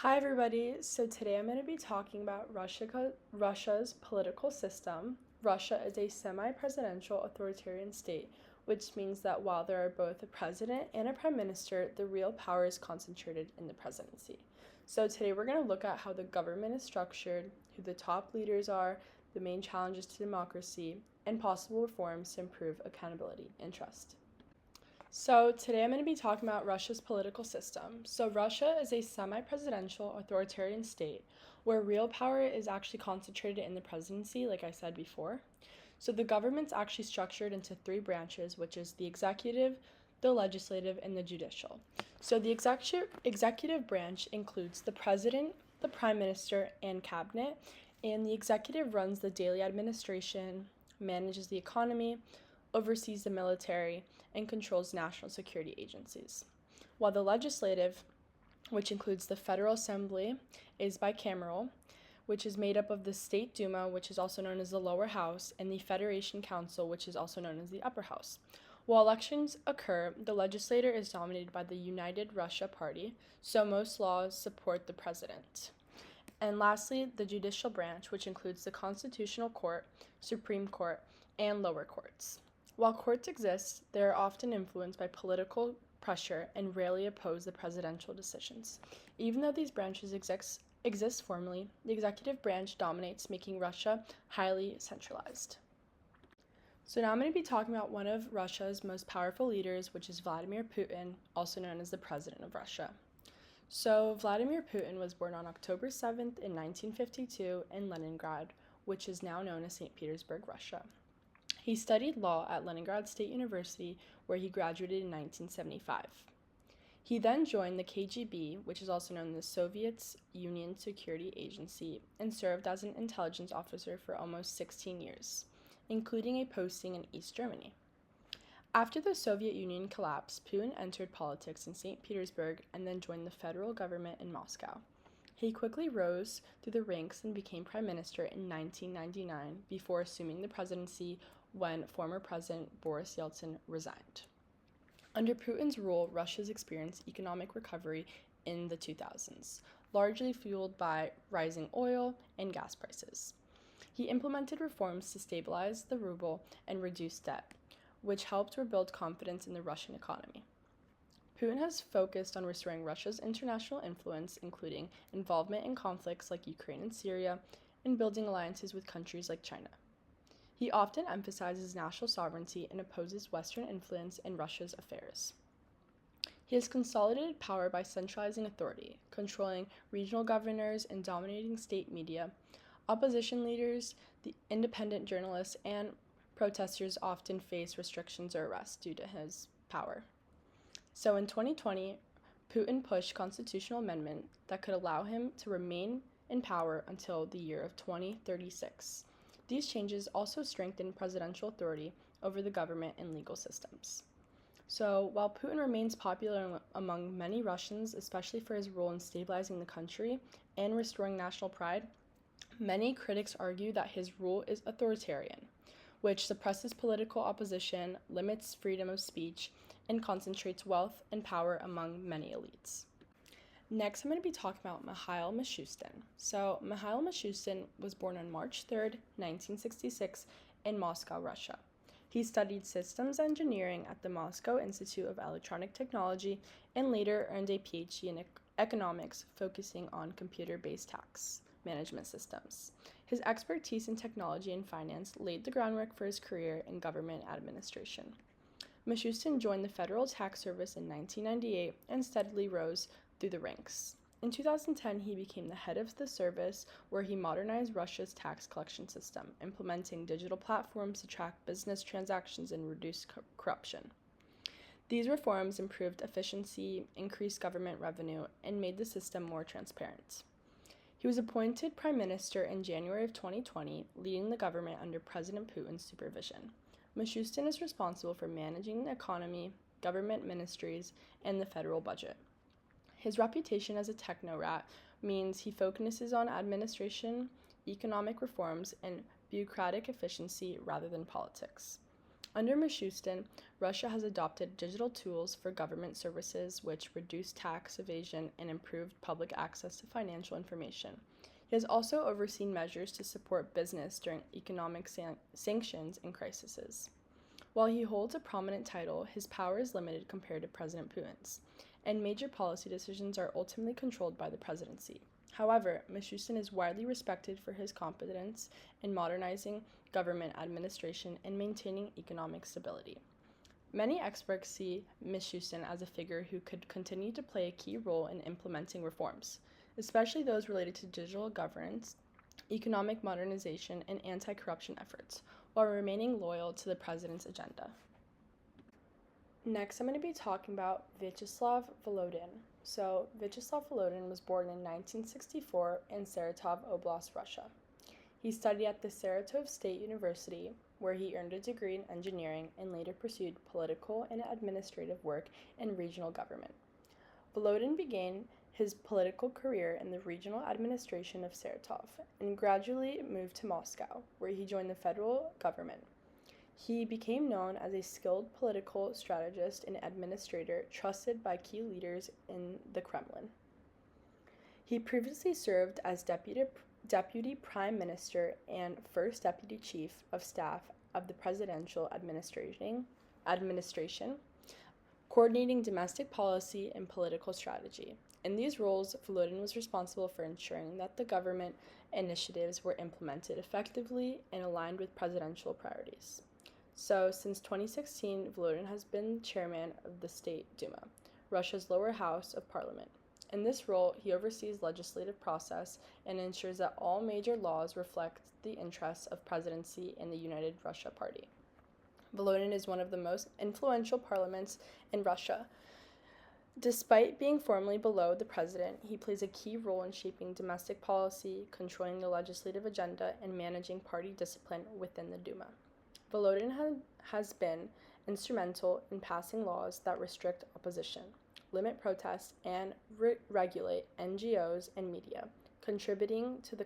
Hi, everybody. So today I'm going to be talking about Russia's political system. Russia is a semi-presidential authoritarian state, which means that while there are both a president and a prime minister, the real power is concentrated in the presidency. So today we're going to look at how the government is structured, who the top leaders are, the main challenges to democracy, and possible reforms to improve accountability and trust. So, today I'm going to be talking about Russia's political system. So, Russia is a semi presidential authoritarian state where real power is actually concentrated in the presidency, like I said before. So, the government's actually structured into three branches, which is the executive, the legislative, and the judicial. So, the executive branch includes the president, the prime minister, and cabinet, and the executive runs the daily administration, manages the economy, oversees the military, and controls national security agencies. While the legislative, which includes the Federal Assembly, is bicameral, which is made up of the State Duma, which is also known as the lower house, and the Federation Council, which is also known as the upper house. While elections occur, the legislature is dominated by the United Russia Party, so most laws support the president. And lastly, the judicial branch, which includes the Constitutional Court, Supreme Court, and lower courts. While courts exist, they are often influenced by political pressure and rarely oppose the presidential decisions. Even though these branches exist formally, the executive branch dominates, making Russia highly centralized. So now I'm going to be talking about one of Russia's most powerful leaders, which is Vladimir Putin, also known as the President of Russia. So Vladimir Putin was born on October 7th in 1952 in Leningrad, which is now known as St. Petersburg, Russia. He studied law at Leningrad State University, where he graduated in 1975. He then joined the KGB, which is also known as the Soviet Union Security Agency, and served as an intelligence officer for almost 16 years, including a posting in East Germany. After the Soviet Union collapsed, Putin entered politics in St. Petersburg and then joined the federal government in Moscow. He quickly rose through the ranks and became prime minister in 1999 before assuming the presidency when former President Boris Yeltsin resigned. Under Putin's rule, Russia's experienced economic recovery in the 2000s, largely fueled by rising oil and gas prices. He implemented reforms to stabilize the ruble and reduce debt, which helped rebuild confidence in the Russian economy. Putin has focused on restoring Russia's international influence, including involvement in conflicts like Ukraine and Syria, and building alliances with countries like China. He often emphasizes national sovereignty and opposes Western influence in Russia's affairs. He has consolidated power by centralizing authority, controlling regional governors and dominating state media. Opposition leaders, the independent journalists, and protesters often face restrictions or arrests due to his power. So in 2020, Putin pushed constitutional amendment that could allow him to remain in power until the year of 2036. These changes also strengthen presidential authority over the government and legal systems. So, while Putin remains popular among many Russians, especially for his role in stabilizing the country and restoring national pride, many critics argue that his rule is authoritarian, which suppresses political opposition, limits freedom of speech, and concentrates wealth and power among many elites. Next, I'm going to be talking about Mikhail Mishustin. So, Mikhail Mishustin was born on March 3rd, 1966, in Moscow, Russia. He studied systems engineering at the Moscow Institute of Electronic Technology and later earned a PhD in economics, focusing on computer-based tax management systems. His expertise in technology and finance laid the groundwork for his career in government administration. Mishustin joined the Federal Tax Service in 1998 and steadily rose through the ranks. In 2010, he became the head of the service, where he modernized Russia's tax collection system, implementing digital platforms to track business transactions and reduce corruption. These reforms improved efficiency, increased government revenue, and made the system more transparent. He was appointed prime minister in January of 2020, leading the government under President Putin's supervision. Mishustin is responsible for managing the economy, government ministries, and the federal budget. His reputation as a technocrat means he focuses on administration, economic reforms, and bureaucratic efficiency rather than politics. Under Mishustin, Russia has adopted digital tools for government services which reduce tax evasion and improved public access to financial information. He has also overseen measures to support business during economic sanctions and crises. While he holds a prominent title, his power is limited compared to President Putin's, and major policy decisions are ultimately controlled by the presidency. However, Mishustin is widely respected for his competence in modernizing government administration and maintaining economic stability. Many experts see Mishustin as a figure who could continue to play a key role in implementing reforms, especially those related to digital governance, economic modernization, and anti-corruption efforts, while remaining loyal to the president's agenda. Next, I'm going to be talking about Vyacheslav Volodin. So, Vyacheslav Volodin was born in 1964 in Saratov Oblast, Russia. He studied at the Saratov State University, where he earned a degree in engineering and later pursued political and administrative work in regional government. Volodin began his political career in the regional administration of Saratov and gradually moved to Moscow, where he joined the federal government. He became known as a skilled political strategist and administrator trusted by key leaders in the Kremlin. He previously served as Deputy Prime Minister and First Deputy Chief of Staff of the Presidential Administration, coordinating domestic policy and political strategy. In these roles, Volodin was responsible for ensuring that the government initiatives were implemented effectively and aligned with presidential priorities. So, since 2016, Volodin has been chairman of the State Duma, Russia's lower house of parliament. In this role, he oversees legislative process and ensures that all major laws reflect the interests of presidency and the United Russia Party. Volodin is one of the most influential parliaments in Russia. Despite being formally below the president, he plays a key role in shaping domestic policy, controlling the legislative agenda, and managing party discipline within the Duma. Volodin has been instrumental in passing laws that restrict opposition, limit protests, and regulate NGOs and media, contributing to the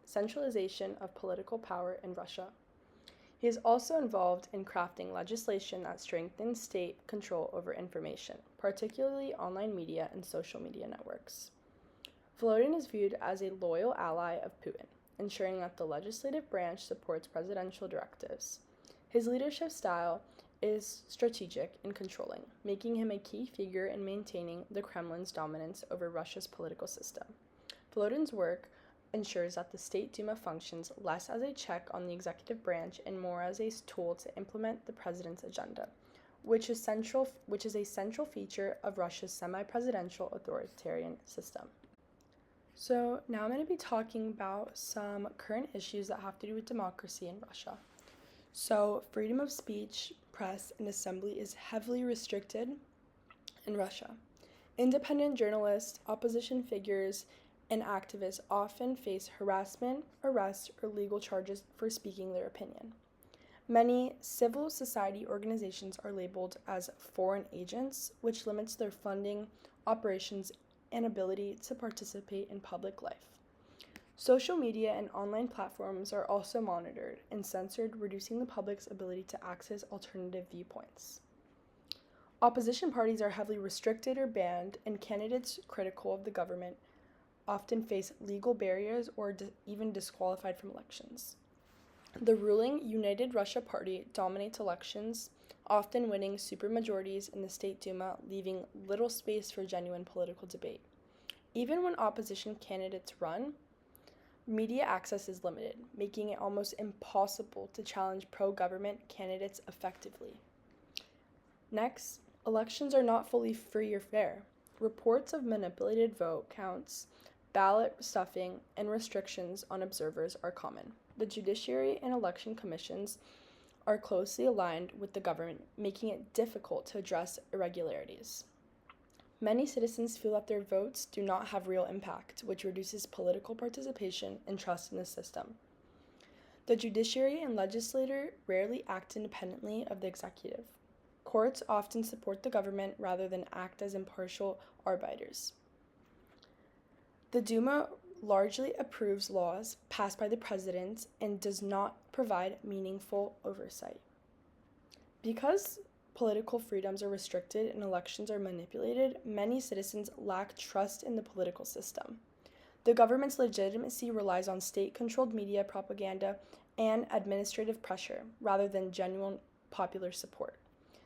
centralization of political power in Russia. He is also involved in crafting legislation that strengthens state control over information, particularly online media and social media networks. Volodin is viewed as a loyal ally of Putin, ensuring that the legislative branch supports presidential directives. His leadership style is strategic and controlling, making him a key figure in maintaining the Kremlin's dominance over Russia's political system. Volodin's work ensures that the State Duma functions less as a check on the executive branch and more as a tool to implement the president's agenda, which is a central feature of Russia's semi-presidential authoritarian system. So now I'm going to be talking about some current issues that have to do with democracy in Russia. So, freedom of speech, press, and assembly is heavily restricted in Russia. Independent journalists, opposition figures, and activists often face harassment, arrest, or legal charges for speaking their opinion. Many civil society organizations are labeled as foreign agents, which limits their funding, operations, and ability to participate in public life. Social media and online platforms are also monitored and censored, reducing the public's ability to access alternative viewpoints. Opposition parties are heavily restricted or banned, and candidates critical of the government often face legal barriers or even disqualified from elections. The ruling United Russia Party dominates elections, often winning supermajorities in the State Duma, leaving little space for genuine political debate. Even when opposition candidates run, media access is limited, making it almost impossible to challenge pro-government candidates effectively. Next, elections are not fully free or fair. Reports of manipulated vote counts, ballot stuffing, and restrictions on observers are common. The judiciary and election commissions are closely aligned with the government, making it difficult to address irregularities. Many citizens feel that their votes do not have real impact, which reduces political participation and trust in the system. The judiciary and legislature rarely act independently of the executive. Courts often support the government rather than act as impartial arbiters. The Duma largely approves laws passed by the president and does not provide meaningful oversight. Because political freedoms are restricted and elections are manipulated, many citizens lack trust in the political system. The government's legitimacy relies on state-controlled media propaganda and administrative pressure rather than genuine popular support.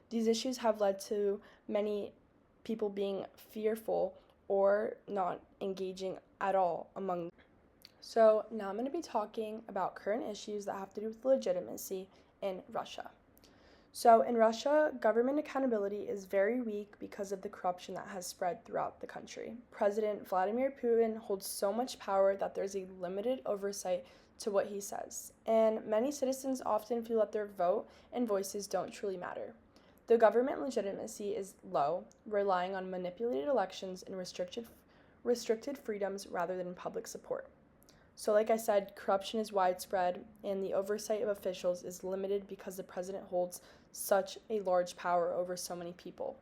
These issues have led to many people being fearful or not engaging at all among them. So now I'm going to be talking about current issues that have to do with legitimacy in Russia. So in Russia, government accountability is very weak because of the corruption that has spread throughout the country. President Vladimir Putin holds so much power that there's a limited oversight to what he says, and many citizens often feel that their vote and voices don't truly matter. The government legitimacy is low, relying on manipulated elections and restricted freedoms rather than public support. So, like I said, corruption is widespread, and the oversight of officials is limited because the president holds such a large power over so many people.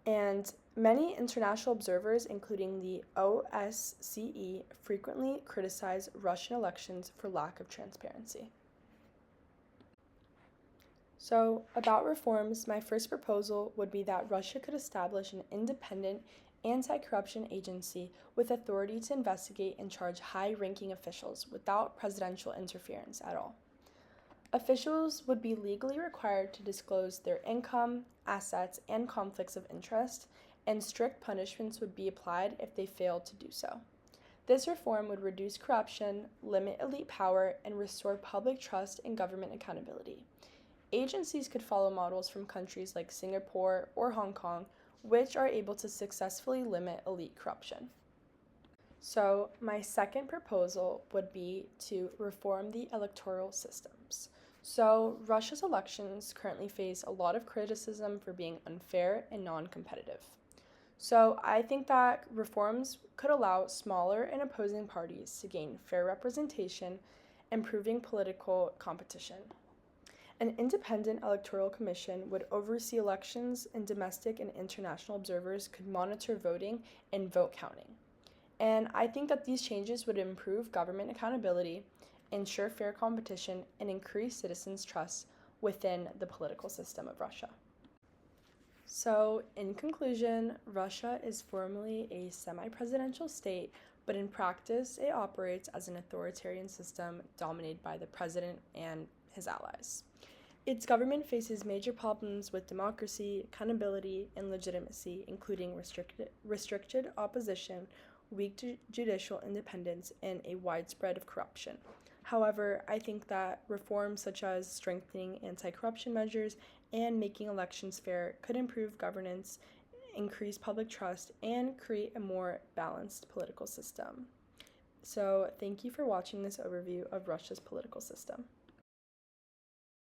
And many international observers, including the OSCE, frequently criticize Russian elections for lack of transparency. So, about reforms, my first proposal would be that Russia could establish an independent anti-corruption agency with authority to investigate and charge high-ranking officials without presidential interference at all. Officials would be legally required to disclose their income, assets, and conflicts of interest, and strict punishments would be applied if they failed to do so. This reform would reduce corruption, limit elite power, and restore public trust in government accountability. Agencies could follow models from countries like Singapore or Hong Kong, which are able to successfully limit elite corruption. So, my second proposal would be to reform the electoral systems. So, Russia's elections currently face a lot of criticism for being unfair and non-competitive. So, I think that reforms could allow smaller and opposing parties to gain fair representation, improving political competition. An independent electoral commission would oversee elections, and domestic and international observers could monitor voting and vote counting. And I think that these changes would improve government accountability, ensure fair competition, and increase citizens' trust within the political system of Russia. So, in conclusion, Russia is formally a semi-presidential state, but in practice, it operates as an authoritarian system dominated by the president and his allies. Its government faces major problems with democracy, accountability, and legitimacy, including restricted opposition, weak judicial independence, and a widespread of corruption. However, I think that reforms such as strengthening anti-corruption measures and making elections fair could improve governance, increase public trust, and create a more balanced political system. So, thank you for watching this overview of Russia's political system.